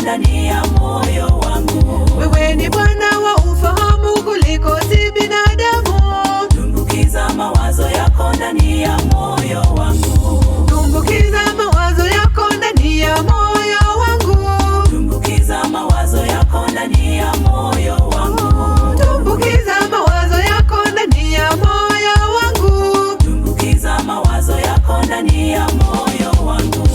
ndani ya moyo wangu. Wewe ni Bwana wa ufahamu kuliko si binadamu. Tumbukiza mawazo yako ndani ya moyo wangu. Tumbukiza mawazo yako ndani ya moyo wangu. Tumbukiza mawazo yako ndani ya moyo wangu. Tumbukiza mawazo yako ndani ya moyo wangu. Tumbukiza mawazo yako ndani ya moyo wangu.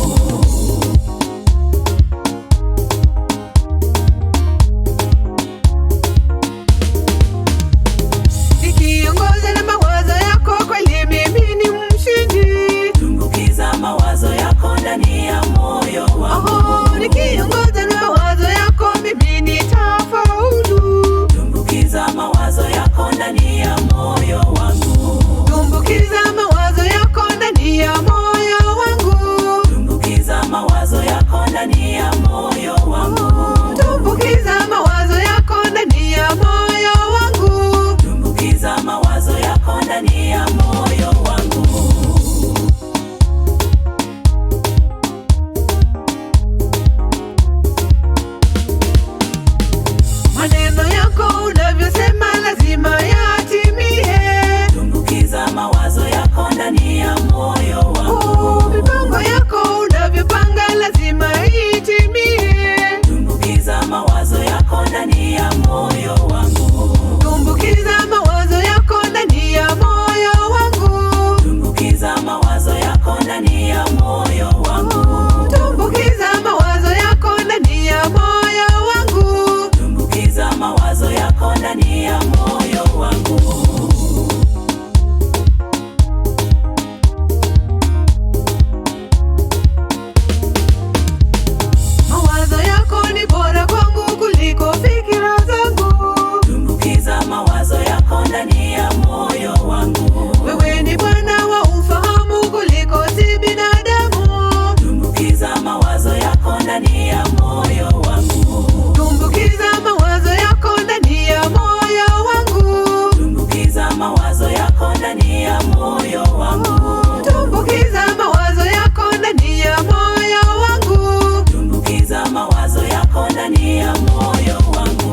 Nikiongoza na mawazo yako kweli mimi ni mshindi. Tumbukiza mawazo yako ndani ya moyo wangu. Nikiongoza na mawazo yako mimi nitafaulu. Tumbukiza mawazo yako ndani ya moyo wangu. Tumbukiza mawazo yako ndani ya moyo wangu. Tumbukiza mawazo yako ndani ya moyo wangu. Tumbukiza mawazo yako ndani ya moyo wangu. Tumbukiza mawazo yako ndani ya moyo wangu. Maneno yako unavyosema lazima yatimie. Tumbukiza mawazo yako ndani ya moyo wangu. Mipango yako unavyopanga lazima itimie. Tumbukiza mawazo yako ndani ya moyo wangu. Tumbukiza mawazo yako ndani ya moyo wangu. Tumbukiza mawazo yako ndani ya moyo wangu. Tumbukiza mawazo yako ndani ya moyo wangu. Tumbukiza mawazo yako ndani ya moyo wangu. Mawazo yako ni bora kwangu kuliko fikira zangu. Tumbukiza mawazo yako ndani ya moyo wangu. Wewe ni Bwana wa ufahamu kuliko si binadamu. Tumbukiza mawazo yako ndani ya moyo wangu. Tumbukiza mawazo yako ndani ya moyo wangu. Tumbukiza mawazo yako ndani ya moyo wangu. Tumbukiza mawazo yako ndani ya moyo wangu. Tumbukiza mawazo yako ndani ya moyo wangu.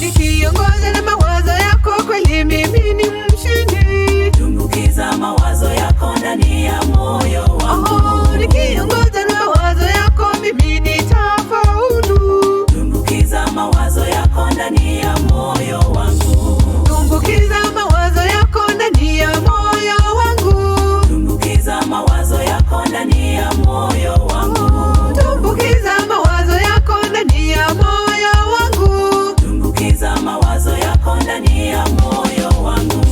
Nikiongoza na mawazo yako kweli mimi ni mshindi. Tumbukiza mawazo yako ndani ya moyo wangu. Nikiongoza na mawazo yako mimi nitafaulu. Tumbukiza mawazo yako ndani ya moyo wangu. Tumbukiza mawazo yako ndani ya moyo wangu. Tumbukiza mawazo yako ndani ya moyo wangu. Tumbukiza mawazo yako ndani ya moyo wangu. Tumbukiza mawazo yako ndani ya moyo wangu.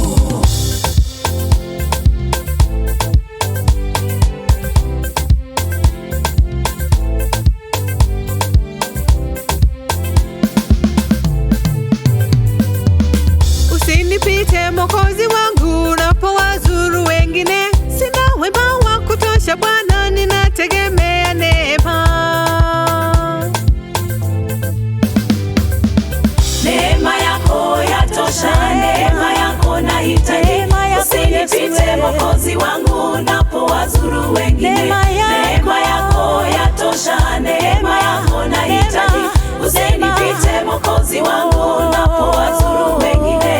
Usinipite Mwokozi wangu unapowazuru wengine. Sina wema wa kutosha Bwana, ninategemea neema. Neema yako yatosha, neema yako nahitaji. Usinipite Mwokozi wangu unapowazuru wengine. Neema yako yatosha, neema yako nahitaji. Usinipite Mwokozi wangu unapowazuru wengine.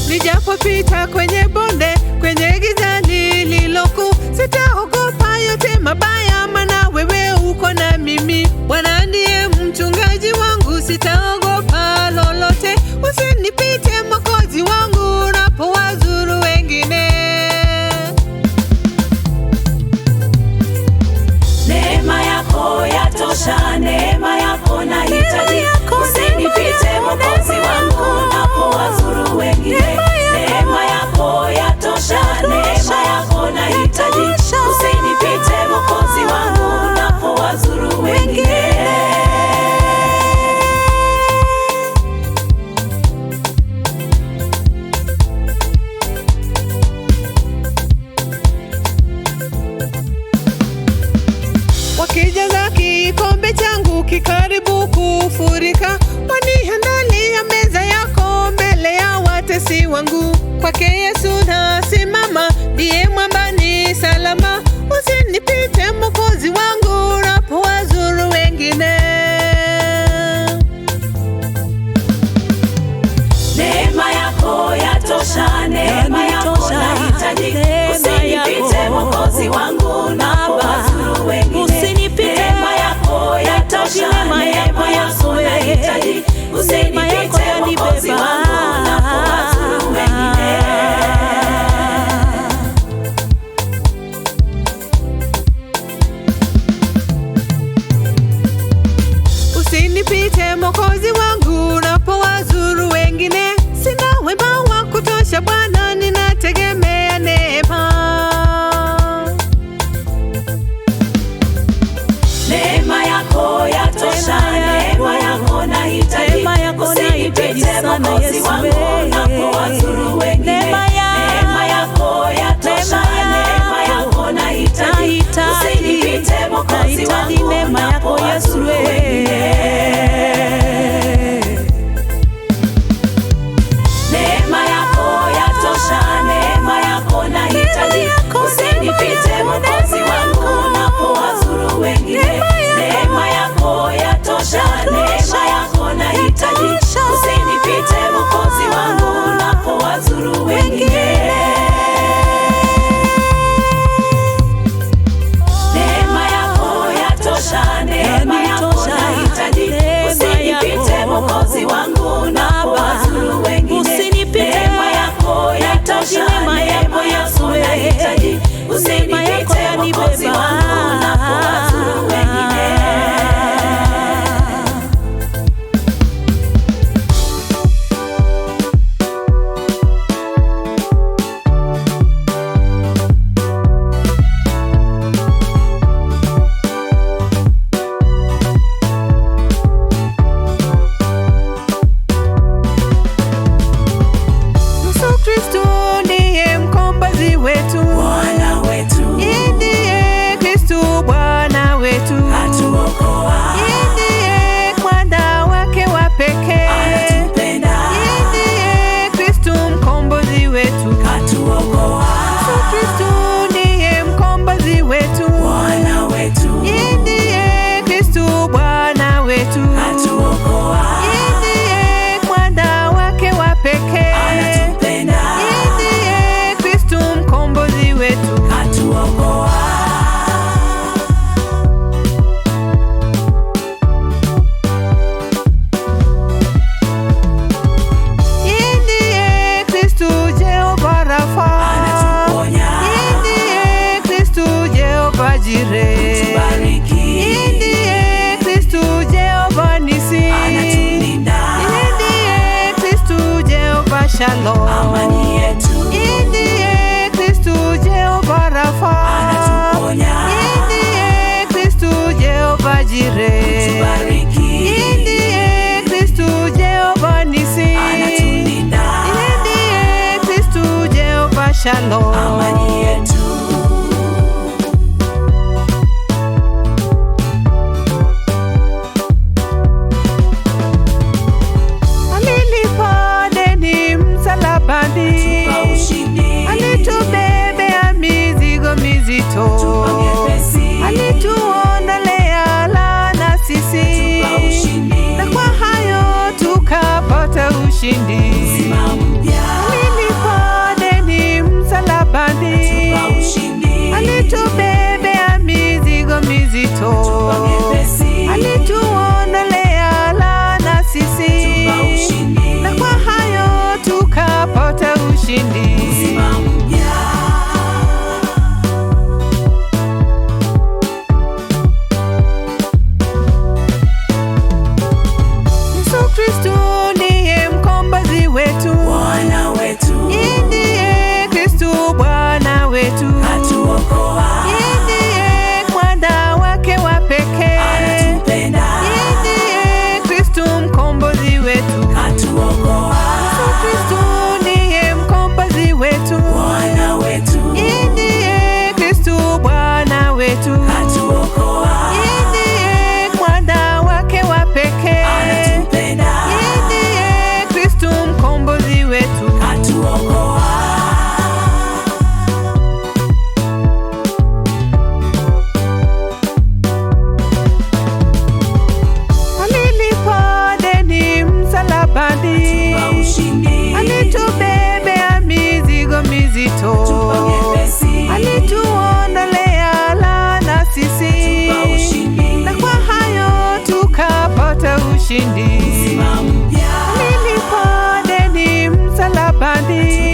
Nijapopita kwenye bonde, kwenye giza lililoku, sitaogopa yote mabaya, maana wewe uko na mimi. Bwana ndiye mchungaji wangu, sitaogopa lolote. Usinipite Mwokozi wangu unapowazuru wengine. Neema yako yatosha, neema yako nahitaji. Usinipite Mwokozi wangu unapowazuru wengine. Neema yako yatosha, neema yako nahitaji. Usinipite Mwokozi wangu unapowazuru wengine. Wakijaza kikombe dhiki karibu kufurika, waniandalia meza yako mbele ya watesi wangu. Kwake Yesu nasimama, ndiye mwamba ni salama. Usinipite Mwokozi wangu, unapowazuru wengine. Neema yako yatosha, neema yako nahitaji. Usinipite Mwokozi wangu, unapowazuru wengine. Neema yako yatosha, neema yako nahitaji. Usinipite Mwokozi wangu, unapowazuru wengine. Usinipite Mwokozi wangu, unapowazuru wengine. Sina wema wa kutosha Bwana, ninategemea neema. Neema yako yatosha, neema yako nahitaji. Usinipite Mwokozi wangu, unapowazuru wengine. Neema yako yatosha, neema yako nahitaji. Usinipite Mwokozi wangu, unapowazuru wengine. Neema yako yatosha, neema yako nahitaji. Usinipite Mwokozi wangu, unapowazuru wengine. Neema yako yatosha, neema yako nahitaji. Usinipite Mwokozi wangu, unapowazuru wengine. Neema yako yatosha, neema yako nahitaji. Usinipite Mwokozi wangu, unapowazuru wengine. Neema yako yatosha, neema yako nahitaji. Usinipite Mwokozi wangu, unapowazuru wengine. Yesu Kristo ndiye mkombozi wetu, Bwana wetu, ndiye Kristo Bwana wetu, atuokoa, ndiye mwana wake wa pekee, anatupenda, ndiye Kristo mkombozi wetu. atuokoa, Yesu Kristo ndiye mkombozi wetu, Bwana wetu, ndiye Kristo Bwana wetu, atuokoa, ndiye mwana wake wa pekee, anatupenda, ndiye Kristo mkombozi wetu. atuokoa. Ndiye Kristo Jehova Rafa, Anatuponya, ndiye Kristo Jehova Jireh, tubariki, ndiye Kristo Jehova Nisi, anatulinda, ndiye Kristo Jehova Shalom, amani yetu, ndiye Kristo Jehova Rafa, anatuponya, ndiye Kristo Jehova Jireh, tubariki, ndiye Kristo Jehova Nisi, anatulinda, ndiye Kristo Jehova Shalom, amani yetu. alilipa deni msalabani, Tupa ushindi, alitubebea mizigo mizito, tupa nyepesi, alituondolea laana sisi, tupa ushindi, na kwa hayo tukapata ushindi. uzima mpya, Alilipa deni msalabani, tupa ushindi, alitubebea mizigo mizito, tupa nyepesi, alituondolea laana sisi, tupa ushindi, na kwa hayo tukapata ushindi. uzima mpya. Yesu Kristo ndiye mkombozi wetu. nani?